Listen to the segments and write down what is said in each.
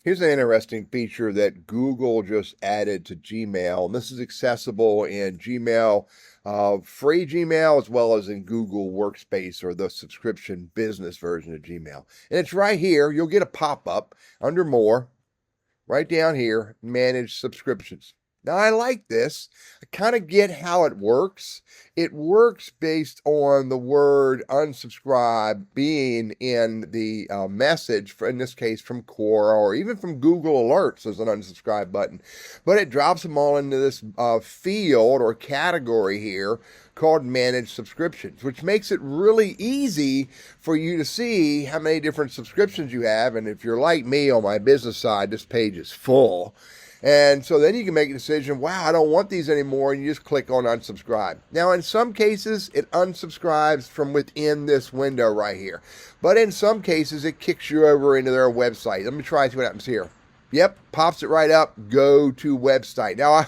Here's an interesting feature that Google just added to Gmail, and this is accessible in Gmail, free Gmail, as well as in Google Workspace or the subscription business version of Gmail. And it's right here. You'll get a pop-up under More, right down here, Manage Subscriptions. Now, I like this. I kind of get how it works. It works based on the word unsubscribe being in the message, in this case from Quora or even from Google Alerts as an unsubscribe button. But it drops them all into this field or category here called Manage Subscriptions, which makes it really easy for you to see how many different subscriptions you have. And if you're like me on my business side, this page is full. And so then you can make a decision, wow, I don't want these anymore, and you just click on unsubscribe. Now, in some cases, it unsubscribes from within this window right here. But in some cases, it kicks you over into their website. Let me try and see what happens here. Yep, pops it right up, go to website. Now,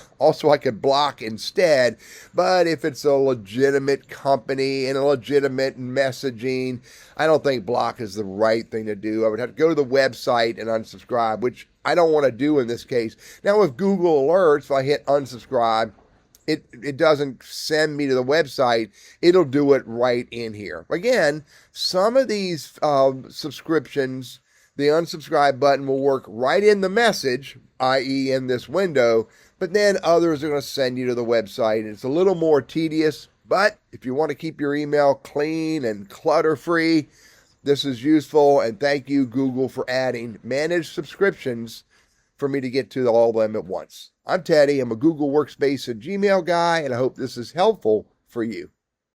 I could block instead, but if it's a legitimate company and a legitimate messaging, I don't think block is the right thing to do. I would have to go to the website and unsubscribe, which I don't want to do in this case. Now, with Google Alerts, if I hit unsubscribe, it doesn't send me to the website. It'll do it right in here. Again, some of these subscriptions, the unsubscribe button will work right in the message, i.e. in this window, but then others are going to send you to the website. It's a little more tedious, but if you want to keep your email clean and clutter-free, this is useful. And thank you, Google, for adding managed subscriptions for me to get to all of them at once. I'm Teddy. I'm a Google Workspace and Gmail guy, and I hope this is helpful for you.